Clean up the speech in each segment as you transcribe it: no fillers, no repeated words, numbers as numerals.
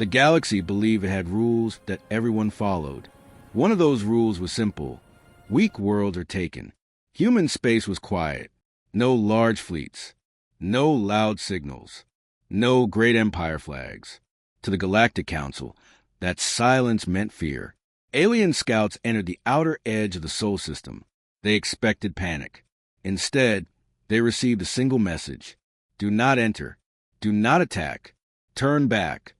The galaxy believed it had rules that everyone followed. One of those rules was simple. Weak worlds are taken. Human space was quiet. No large fleets. No loud signals. No great empire flags. To the Galactic Council, that silence meant fear. Alien scouts entered the outer edge of the Sol system. They expected panic. Instead, they received a single message. Do not enter. Do not attack. Turn back.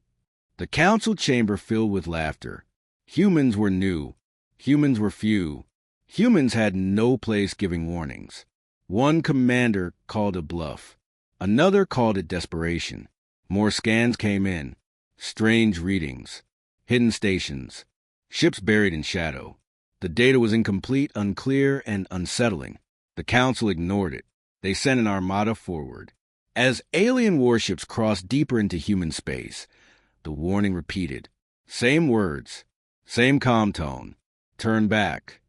The council chamber filled with laughter. Humans were new. Humans were few. Humans had no place giving warnings. One commander called it bluff. Another called it desperation. More scans came in. Strange readings. Hidden stations. Ships buried in shadow. The data was incomplete, unclear, and unsettling. The council ignored it. They sent an armada forward. As alien warships crossed deeper into human space, the warning repeated. Same words. Same calm tone. Turn back.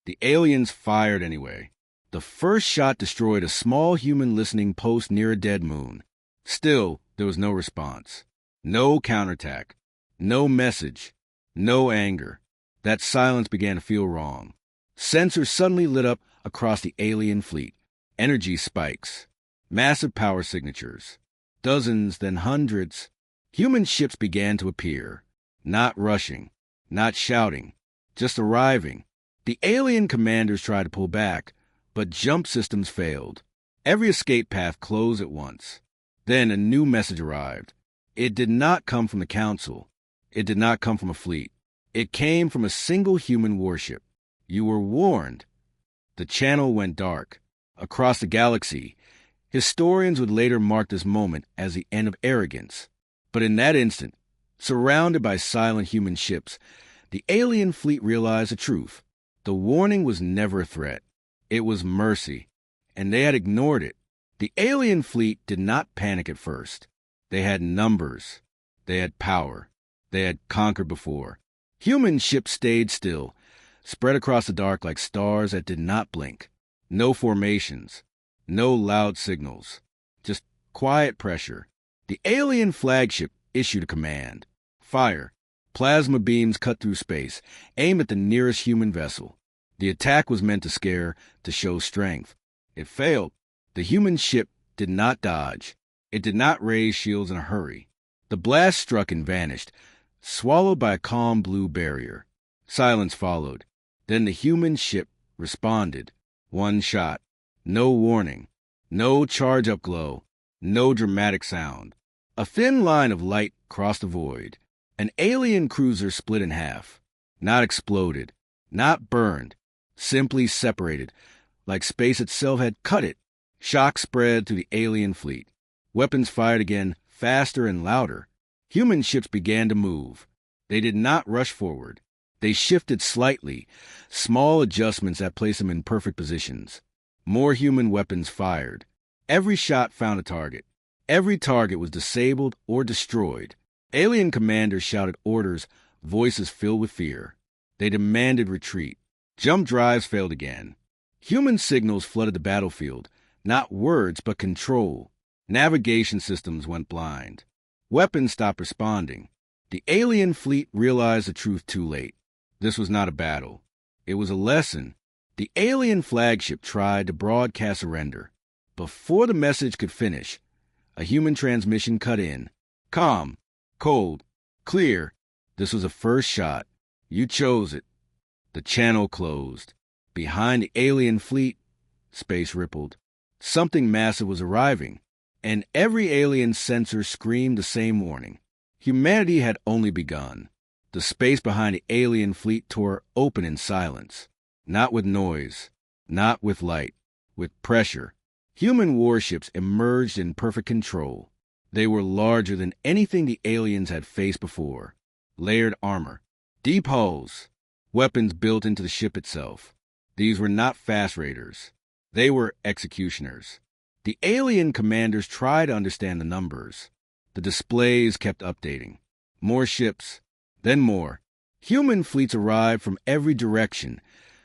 The aliens fired anyway. The first shot destroyed a small human listening post near a dead moon. Still, there was no response. No counterattack. No message. No anger. That silence began to feel wrong. Sensors suddenly lit up across the alien fleet. Energy spikes. Massive power signatures. Dozens, then hundreds. Human ships began to appear. Not rushing. Not shouting. Just arriving. The alien commanders tried to pull back, but jump systems failed. Every escape path closed at once. Then a new message arrived. It did not come from the council. It did not come from a fleet. It came from a single human warship. You were warned. The channel went dark. Across the galaxy, historians would later mark this moment as the end of arrogance. But in that instant, surrounded by silent human ships, the alien fleet realized the truth. The warning was never a threat. It was mercy, and they had ignored it. The alien fleet did not panic at first. They had numbers. They had power. They had conquered before. Human ships stayed still, spread across the dark like stars that did not blink. No formations. No loud signals. Just quiet pressure. The alien flagship issued a command. Fire. Plasma beams cut through space. Aim at the nearest human vessel. The attack was meant to scare, to show strength. It failed. The human ship did not dodge. It did not raise shields in a hurry. The blast struck and vanished, swallowed by a calm blue barrier. Silence followed. Then the human ship responded. One shot. No warning. No charge-up glow. No dramatic sound. A thin line of light crossed the void. An alien cruiser split in half. Not exploded. Not burned. Simply separated, like space itself had cut it. Shock spread through the alien fleet. Weapons fired again, faster and louder. Human ships began to move. They did not rush forward. They shifted slightly, small adjustments that placed them in perfect positions. More human weapons fired. Every shot found a target. Every target was disabled or destroyed. Alien commanders shouted orders, voices filled with fear. They demanded retreat. Jump drives failed again. Human signals flooded the battlefield. Not words, but control. Navigation systems went blind. Weapons stopped responding. The alien fleet realized the truth too late. This was not a battle. It was a lesson. The alien flagship tried to broadcast surrender. Before the message could finish, a human transmission cut in. Calm, cold, clear. This was the first shot. You chose it. The channel closed. Behind the alien fleet, space rippled. Something massive was arriving, and every alien sensor screamed the same warning. Humanity had only begun. The space behind the alien fleet tore open in silence. Not with noise, not with light, with pressure. Human warships emerged in perfect control. They were larger than anything the aliens had faced before. Layered armor, deep hulls, weapons built into the ship itself. These were not fast raiders. They were executioners. The alien commanders tried to understand the numbers. The displays kept updating. More ships, then more. Human fleets arrived from every direction,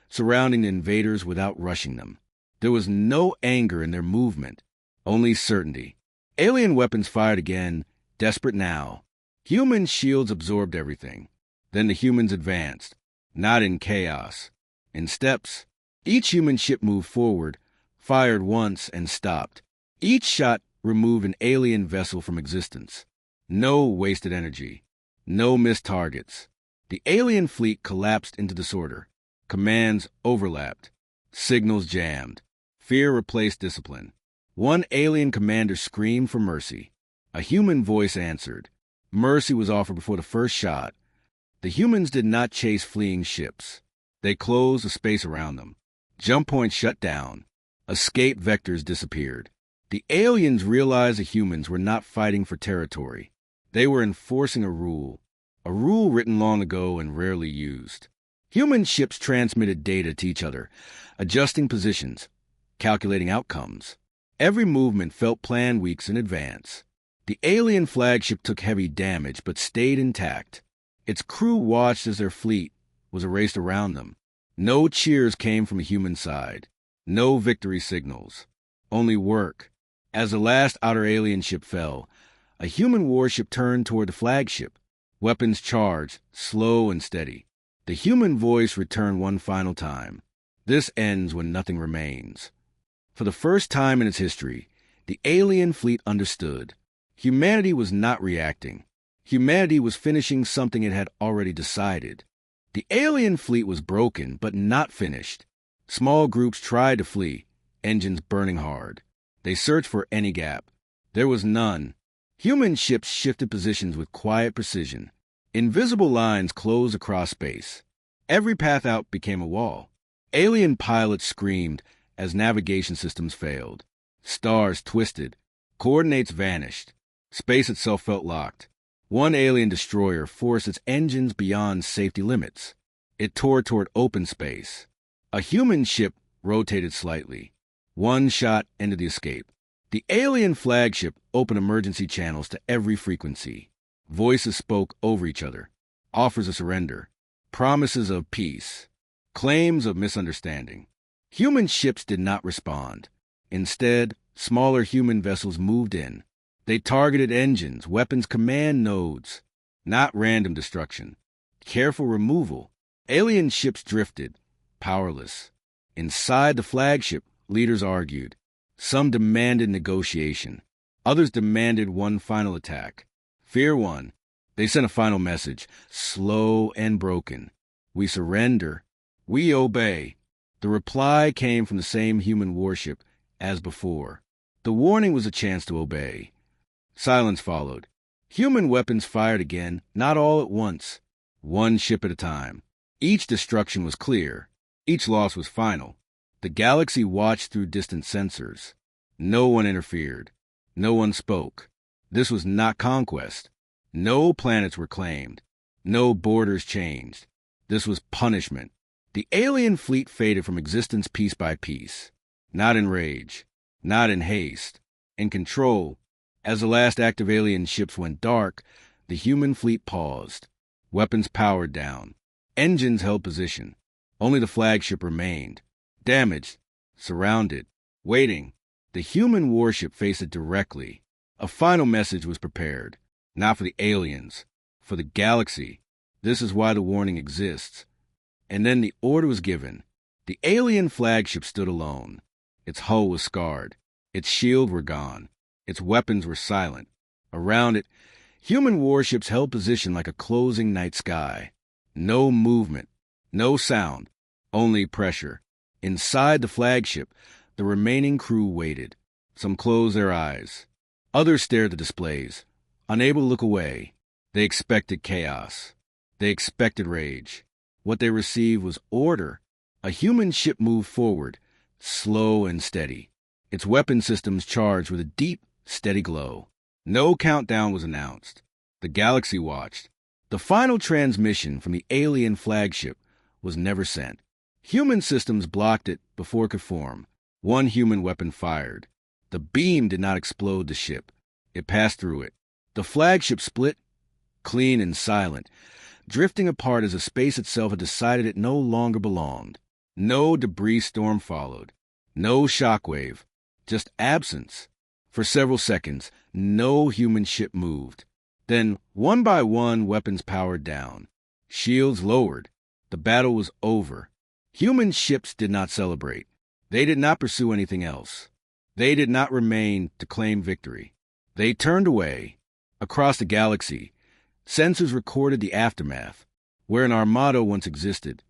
surrounding the invaders without rushing them. There was no anger in their movement, only certainty. Alien weapons fired again, desperate now. Human shields absorbed everything. Then the humans advanced, not in chaos, in steps. Each human ship moved forward, fired once, and stopped. Each shot removed an alien vessel from existence. No wasted energy. No missed targets. The alien fleet collapsed into disorder. Commands overlapped. Signals jammed. Fear replaced discipline. One alien commander screamed for mercy. A human voice answered. Mercy was offered before the first shot. The humans did not chase fleeing ships. They closed the space around them. Jump points shut down. Escape vectors disappeared. The aliens realized the humans were not fighting for territory. They were enforcing a rule written long ago and rarely used. Human ships transmitted data to each other, adjusting positions, calculating outcomes. Every movement felt planned weeks in advance. The alien flagship took heavy damage but stayed intact. Its crew watched as their fleet was erased around them. No cheers came from the human side. No victory signals. Only work. As the last outer alien ship fell, a human warship turned toward the flagship. Weapons charged, slow and steady. The human voice returned one final time. This ends when nothing remains. For the first time in its history, the alien fleet understood. Humanity was not reacting. Humanity was finishing something it had already decided. The alien fleet was broken, but not finished. Small groups tried to flee, engines burning hard. They searched for any gap. There was none. Human ships shifted positions with quiet precision. Invisible lines closed across space. Every path out became a wall. Alien pilots screamed as navigation systems failed. Stars twisted. Coordinates vanished. Space itself felt locked. One alien destroyer forced its engines beyond safety limits. It tore toward open space. A human ship rotated slightly. One shot ended the escape. The alien flagship opened emergency channels to every frequency. Voices spoke over each other. Offers of surrender. Promises of peace. Claims of misunderstanding. Human ships did not respond. Instead, smaller human vessels moved in. They targeted engines, weapons, command nodes. Not random destruction. Careful removal. Alien ships drifted, powerless. Inside the flagship, leaders argued. Some demanded negotiation. Others demanded one final attack. Fear won. They sent a final message, slow and broken. We surrender. We obey. The reply came from the same human warship as before. The warning was a chance to obey. Silence followed. Human weapons fired again, not all at once. One ship at a time. Each destruction was clear. Each loss was final. The galaxy watched through distant sensors. No one interfered. No one spoke. This was not conquest. No planets were claimed. No borders changed. This was punishment. The alien fleet faded from existence piece by piece. Not in rage. Not in haste. In control. As the last active alien ships went dark, the human fleet paused. Weapons powered down. Engines held position. Only the flagship remained. Damaged. Surrounded. Waiting. The human warship faced it directly. A final message was prepared. Not for the aliens. For the galaxy. This is why the warning exists. And then the order was given. The alien flagship stood alone. Its hull was scarred. Its shields were gone. Its weapons were silent. Around it, human warships held position like a closing night sky. No movement. No sound. Only pressure. Inside the flagship, the remaining crew waited. Some closed their eyes. Others stared at the displays, unable to look away. They expected chaos. They expected rage. What they received was order. A human ship moved forward, slow and steady. Its weapon systems charged with a deep, steady glow. No countdown was announced. The galaxy watched. The final transmission from the alien flagship was never sent. Human systems blocked it before it could form. One human weapon fired. The beam did not explode the ship. It passed through it. The flagship split, clean and silent, drifting apart as the space itself had decided it no longer belonged. No debris storm followed. No shockwave. Just absence. For several seconds, no human ship moved. Then, one by one, weapons powered down. Shields lowered. The battle was over. Human ships did not celebrate. They did not pursue anything else. They did not remain to claim victory. They turned away. Across the galaxy, sensors recorded the aftermath. Where an armada once existed,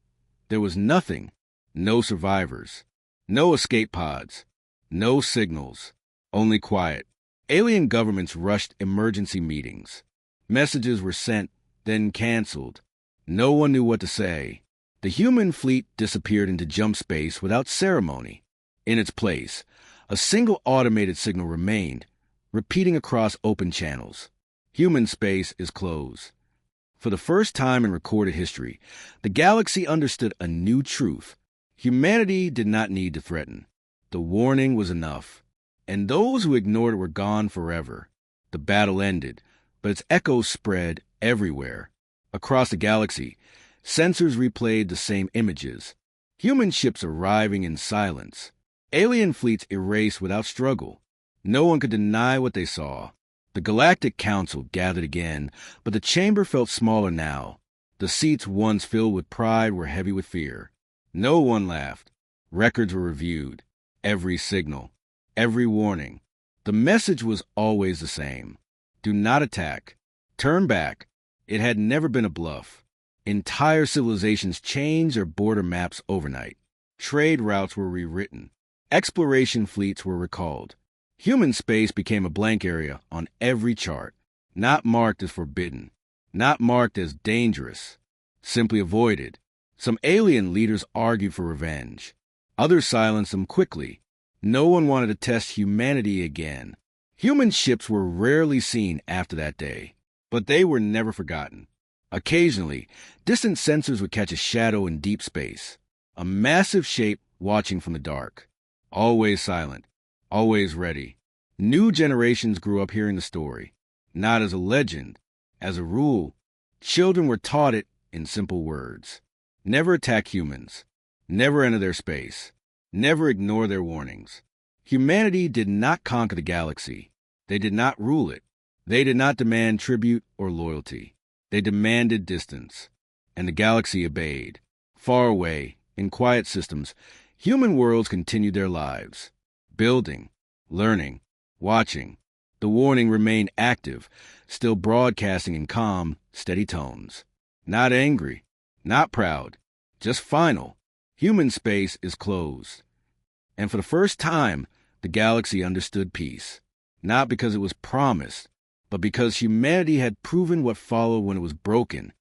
there was nothing. No survivors. No escape pods. No signals. Only quiet. Alien governments rushed emergency meetings. Messages were sent, then canceled. No one knew what to say. The human fleet disappeared into jump space without ceremony. In its place, a single automated signal remained, repeating across open channels. Human space is closed. For the first time in recorded history, the galaxy understood a new truth. Humanity did not need to threaten. The warning was enough. And those who ignored it were gone forever. The battle ended, but its echoes spread everywhere. Across the galaxy, sensors replayed the same images. Human ships arriving in silence. Alien fleets erased without struggle. No one could deny what they saw. The Galactic Council gathered again, but the chamber felt smaller now. The seats once filled with pride were heavy with fear. No one laughed. Records were reviewed. Every signal. Every warning. The message was always the same. Do not attack. Turn back. It had never been a bluff. Entire civilizations changed their border maps overnight. Trade routes were rewritten. Exploration fleets were recalled. Human space became a blank area on every chart, not marked as forbidden, not marked as dangerous, simply avoided. Some alien leaders argued for revenge. Others silenced them quickly. No one wanted to test humanity again. Human ships were rarely seen after that day, but they were never forgotten. Occasionally, distant sensors would catch a shadow in deep space, a massive shape watching from the dark. Always silent, always ready. New generations grew up hearing the story, not as a legend, as a rule. Children were taught it in simple words. Never attack humans. Never enter their space. Never ignore their warnings. Humanity did not conquer the galaxy. They did not rule it. They did not demand tribute or loyalty. They demanded distance. And the galaxy obeyed. Far away, in quiet systems, human worlds continued their lives. Building, learning, watching. The warning remained active, still broadcasting in calm, steady tones. Not angry, not proud, just final. Human space is closed. And for the first time, the galaxy understood peace. Not because it was promised, but because humanity had proven what followed when it was broken.